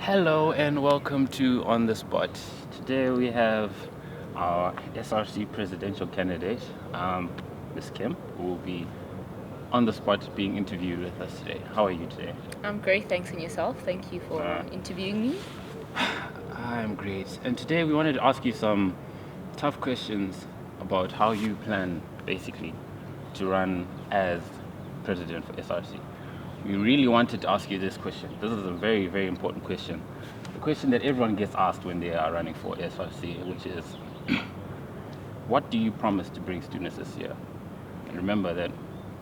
Hello and welcome to On the Spot. Today we have our SRC presidential candidate, Ms. Kim, who will be on the spot being interviewed with us today. How are you today? I'm great, thanks, and yourself. Thank you for interviewing me. I'm great. And today we wanted to ask you some tough questions about how you plan, basically, to run as president for SRC. We really wanted to ask you this question. This is a very, very important question. The question that everyone gets asked when they are running for SRC, which is, what do you promise to bring students this year? And remember that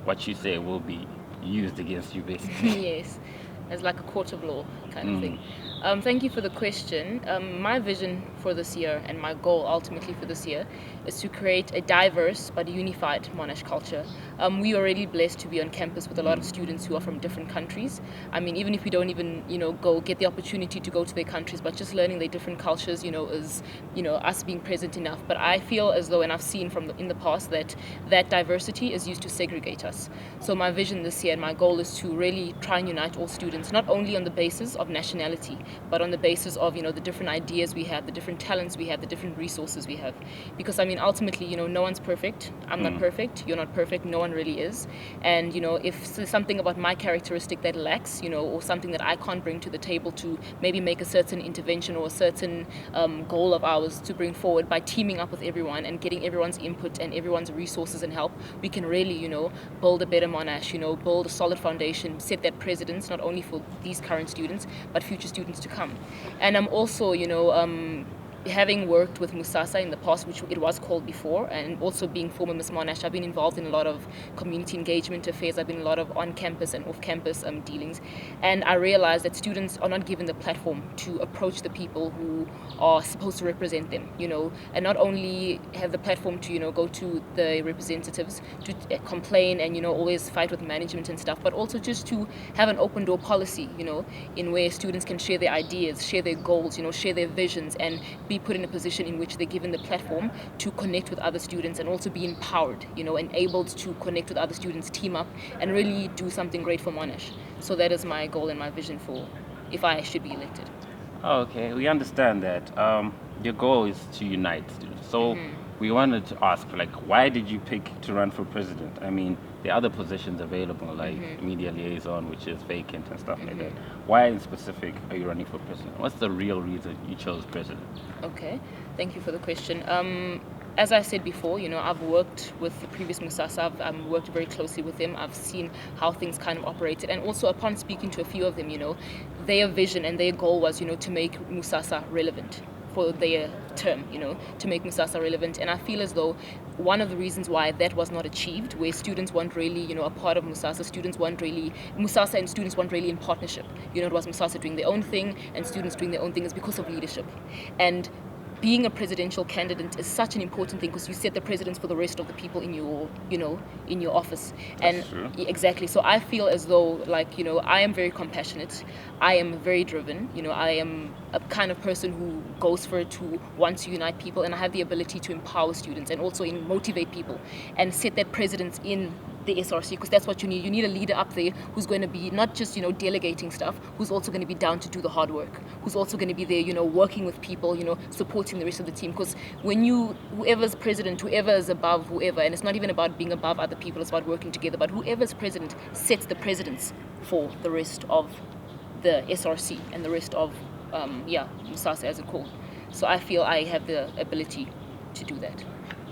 what you say will be used against you, basically. Yes, as like a court of law kind of thing. Thank you for the question. My vision for this year and my goal ultimately for this year is to create a diverse but unified Monash culture. We are already blessed to be on campus with a lot of students who are from different countries. I mean, even if we don't even, go get the opportunity to go to their countries, but just learning their different cultures, is, us being present enough. But I feel as though, and I've seen in the past, that diversity is used to segregate us. So my vision this year and my goal is to really try and unite all students, not only on the basis of nationality, but on the basis of, the different ideas we have, the different talents we have, the different resources we have. Because, I mean, ultimately, no one's perfect. I'm not perfect. You're not perfect. No one really is. And, if there's something about my characteristic that lacks, or something that I can't bring to the table to maybe make a certain intervention or a certain goal of ours to bring forward by teaming up with everyone and getting everyone's input and everyone's resources and help, we can really, build a better Monash, build a solid foundation, set that precedence not only for these current students, but future students to come. And I'm also, having worked with Musasa in the past, which it was called before, and also being former Miss Monash, I've been involved in a lot of community engagement affairs. I've been in a lot of on-campus and off-campus dealings. And I realized that students are not given the platform to approach the people who are supposed to represent them, and not only have the platform to, go to the representatives to complain and, always fight with management and stuff, but also just to have an open door policy, in where students can share their ideas, share their goals, share their visions, and be put in a position in which they're given the platform to connect with other students and also be empowered, enabled to connect with other students, team up, and really do something great for Monash. So that is my goal and my vision for if I should be elected. Oh, okay, we understand that. Your goal is to unite students. So we wanted to ask, why did you pick to run for president? I mean, there are other positions available, like media liaison, which is vacant and stuff like that. Why in specific are you running for president? What's the real reason you chose president? Okay, thank you for the question. As I said before, I've worked with the previous Musasa. I've worked very closely with them. I've seen how things kind of operated. And also upon speaking to a few of them, their vision and their goal was, to make Musasa relevant for their term, to make Musasa relevant. And I feel as though one of the reasons why that was not achieved, where students weren't really, a part of Musasa, Musasa and students weren't really in partnership. It was Musasa doing their own thing and students doing their own thing, is because of leadership. And being a presidential candidate is such an important thing because you set the precedence for the rest of the people in your, in your office. That's true. Exactly. So I feel as though, I am very compassionate. I am very driven. I am a kind of person who goes for it to want to unite people, and I have the ability to empower students and also motivate people and set that precedence in the SRC, because that's what you need. You need a leader up there who's going to be not just, delegating stuff, who's also going to be down to do the hard work, who's also going to be there, working with people, supporting the rest of the team. Because when whoever's president, whoever is above whoever, and it's not even about being above other people, it's about working together, but whoever's president sets the precedence for the rest of the SRC and the rest of, Musasa as a called. So I feel I have the ability to do that.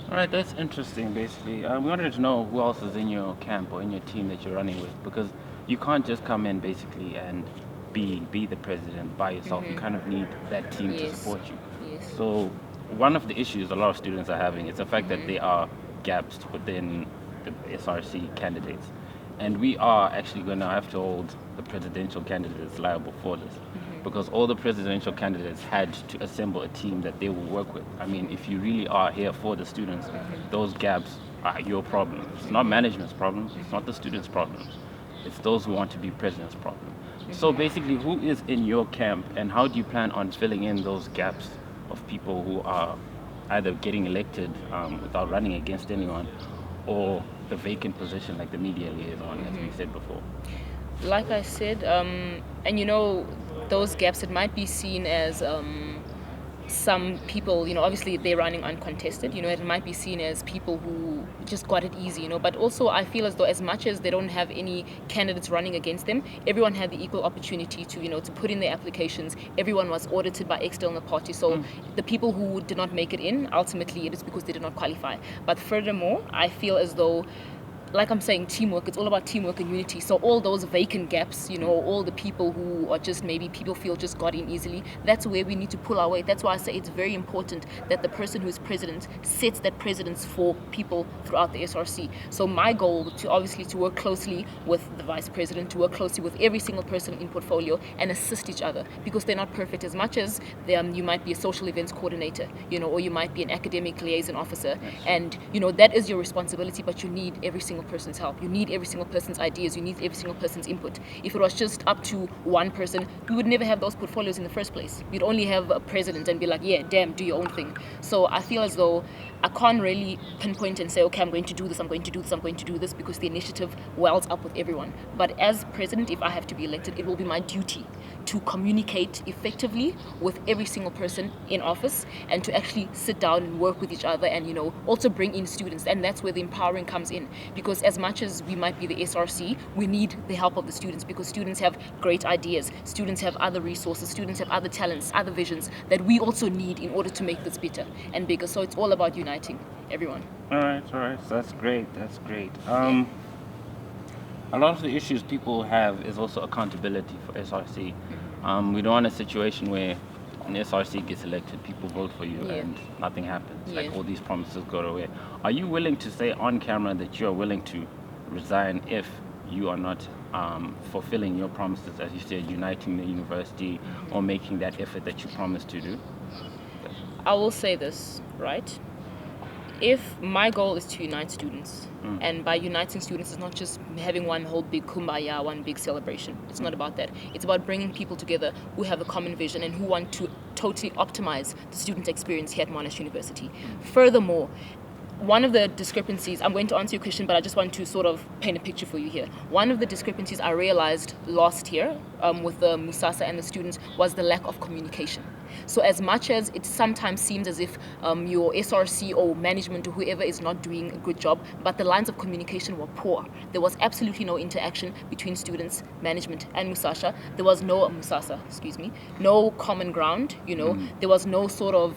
All right, that's interesting, basically. We wanted to know who else is in your camp or in your team that you're running with, because you can't just come in, basically, and be the president by yourself. You kind of need that team to support you. Yes. So one of the issues a lot of students are having is the fact that there are gaps within the SRC candidates. And we are actually going to have to hold the presidential candidates liable for this, because all the presidential candidates had to assemble a team that they will work with. I mean, if you really are here for the students, those gaps are your problem. It's not management's problem. It's not the students' problems. It's those who want to be president's problem. So basically, who is in your camp, and how do you plan on filling in those gaps of people who are either getting elected without running against anyone, or the vacant position like the media liaison, as we said before? Like I said, and those gaps, it might be seen as some people, obviously they're running uncontested, it might be seen as people who just got it easy, but also I feel as though as much as they don't have any candidates running against them, everyone had the equal opportunity to put in their applications. Everyone was audited by external parties, so the people who did not make it in, ultimately it is because they did not qualify. But furthermore, I feel as though, like I'm saying, teamwork, it's all about teamwork and unity. So all those vacant gaps, all the people who are just maybe people feel just got in easily, that's where we need to pull our weight. That's why I say it's very important that the person who is president sets that precedence for people throughout the SRC. So my goal to work closely with the vice president, to work closely with every single person in portfolio and assist each other, because they're not perfect. As much as you might be a social events coordinator, or you might be an academic liaison officer, and that is your responsibility, but you need every single person's help. You need every single person's ideas. You need every single person's input. If it was just up to one person, we would never have those portfolios in the first place. We'd only have a president and be like, yeah, damn, do your own thing. So I feel as though I can't really pinpoint and say, okay, I'm going to do this, I'm going to do this, I'm going to do this, because the initiative wells up with everyone. But as president, if I have to be elected, it will be my duty to communicate effectively with every single person in office, and to actually sit down and work with each other, and also bring in students. And that's where the empowering comes in, because as much as we might be the SRC, we need the help of the students, because students have great ideas, students have other resources, students have other talents, other visions that we also need in order to make this better and bigger. So it's all about uniting everyone. All right. So that's great. A lot of the issues people have is also accountability for SRC. We don't want a situation where an SRC gets elected, people vote for you, and nothing happens. Like, all these promises go away. Are you willing to say on camera that you are willing to resign if you are not fulfilling your promises, as you said, uniting the university or making that effort that you promised to do? I will say this, right? If my goal is to unite students, and by uniting students, it's not just having one whole big kumbaya, one big celebration. It's not about that. It's about bringing people together who have a common vision and who want to totally optimize the student experience here at Monash University. Furthermore, one of the discrepancies, I'm going to answer your question, but I just want to sort of paint a picture for you here. One of the discrepancies I realized last year with the Musasa and the students was the lack of communication. So as much as it sometimes seems as if your SRC or management or whoever is not doing a good job, but the lines of communication were poor. There was absolutely no interaction between students, management, and Musasa. There was no no common ground. There was no sort of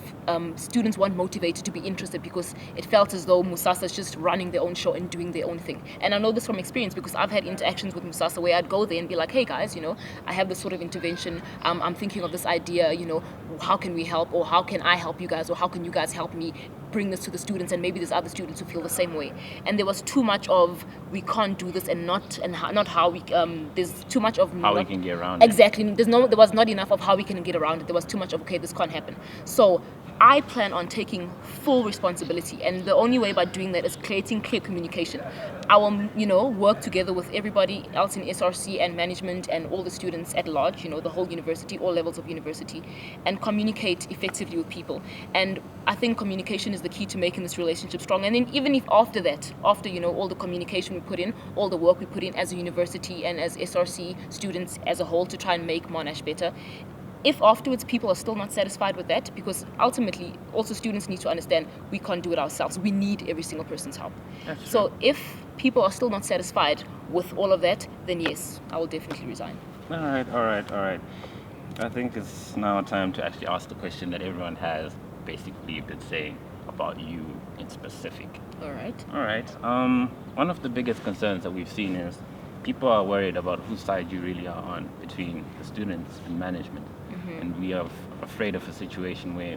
students weren't motivated to be interested, because it felt as though Musasa is just running their own show and doing their own thing. And I know this from experience, because I've had interactions with Musasa where I'd go there and be like, hey guys, I have this sort of intervention. I'm thinking of this idea. How can we help, or how can I help you guys, or how can you guys help me bring this to the students, and maybe there's other students who feel the same way. And there was too much of we can't do this, and not how we there's too much of how we can get around exactly it. There was not enough of how we can get around it. There was too much of, okay, this can't happen. So I plan on taking full responsibility, and the only way by doing that is creating clear communication. I will, work together with everybody else in SRC and management and all the students at large, the whole university, all levels of university, and communicate effectively with people. And I think communication is the key to making this relationship strong. And then even if after all the communication we put in, all the work we put in as a university and as SRC students as a whole to try and make Monash better, if afterwards people are still not satisfied with that, because ultimately also students need to understand we can't do it ourselves. We need every single person's help. So if people are still not satisfied with all of that, then yes, I will definitely resign. All right. I think it's now time to actually ask the question that everyone has basically been saying about you in specific. All right. One of the biggest concerns that we've seen is people are worried about whose side you really are on between the students and management. And we are afraid of a situation where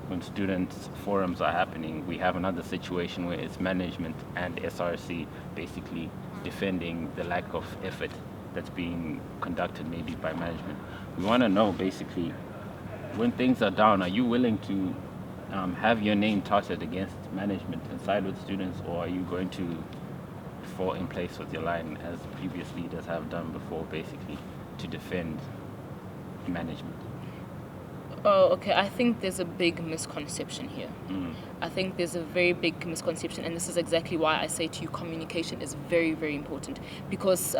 when students' forums are happening, we have another situation where it's management and SRC basically defending the lack of effort that's being conducted maybe by management. We want to know basically, when things are down, are you willing to have your name touted against management and side with students, or are you going to fall in place with your line as previous leaders have done before, basically to defend management? Oh, okay. I think there's a big misconception here. I think there's a very big misconception, and this is exactly why I say to you, communication is very, very important. Because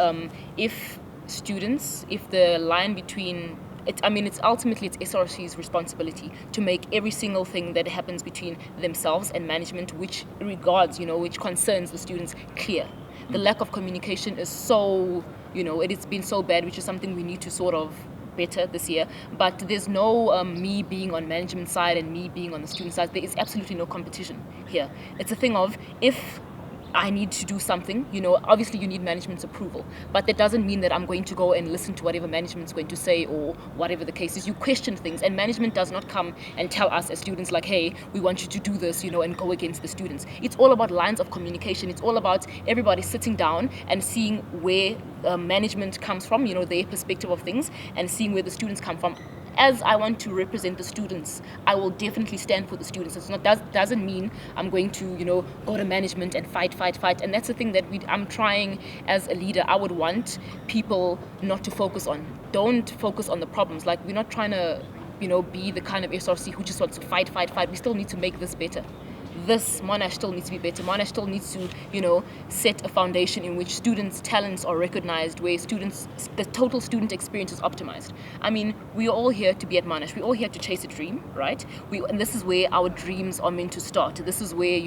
if students, if the line between it, I mean, it's ultimately it's SRC's responsibility to make every single thing that happens between themselves and management, which regards, which concerns the students, clear. The lack of communication is so, it has been so bad, which is something we need to sort of better this year. But there's no me being on management side and me being on the student side. There is absolutely no competition here. It's a thing of, if I need to do something, obviously you need management's approval, but that doesn't mean that I'm going to go and listen to whatever management's going to say or whatever the case is. You question things, and management does not come and tell us as students like, hey, we want you to do this, and go against the students. It's all about lines of communication. It's all about everybody sitting down and seeing where management comes from, their perspective of things, and seeing where the students come from. As I want to represent the students, I will definitely stand for the students. It's not doesn't mean I'm going to go to management and fight. And that's the thing that I'm trying as a leader. I would want people not to focus on. Don't focus on the problems. Like, we're not trying to be the kind of SRC who just wants to fight. We still need to make this better. This Monash still needs to be better. Monash still needs to, set a foundation in which students' talents are recognized, where the total student experience is optimized. I mean, we are all here to be at Monash. We're all here to chase a dream, right? And this is where our dreams are meant to start. This is where,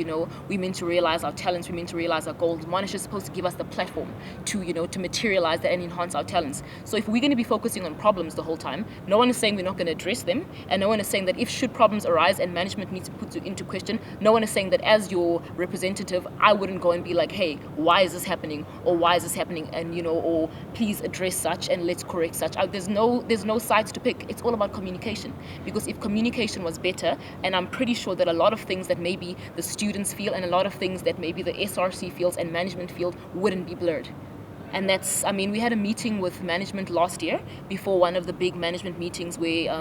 we're meant to realize our talents, we're meant to realize our goals. Monash is supposed to give us the platform to materialize that and enhance our talents. So if we're going to be focusing on problems the whole time, no one is saying we're not going to address them, and no one is saying that if should problems arise and management needs to put it into question, no one is saying that as your representative, I wouldn't go and be like, hey, why is this happening, or why is this happening, and or please address such and let's correct such. There's no sides to pick. It's all about communication, because if communication was better, and I'm pretty sure that a lot of things that maybe the students feel and a lot of things that maybe the SRC feels and management feels wouldn't be blurred. And we had a meeting with management last year before one of the big management meetings where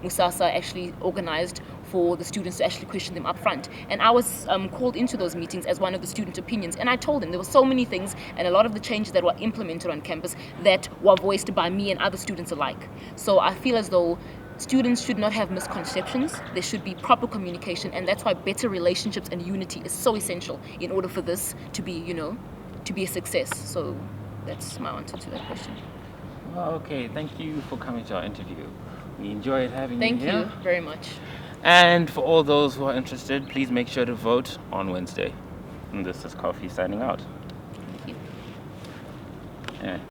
Musasa actually organized for the students to actually question them up front. And I was called into those meetings as one of the student opinions. And I told them there were so many things and a lot of the changes that were implemented on campus that were voiced by me and other students alike. So I feel as though students should not have misconceptions. There should be proper communication. And that's why better relationships and unity is so essential in order for this to be, to be a success. So that's my answer to that question. Well, okay, thank you for coming to our interview. We enjoyed having you here. Thank you very much. And for all those who are interested, please make sure to vote on Wednesday. And this is Coffee signing out. Thank you. Yeah.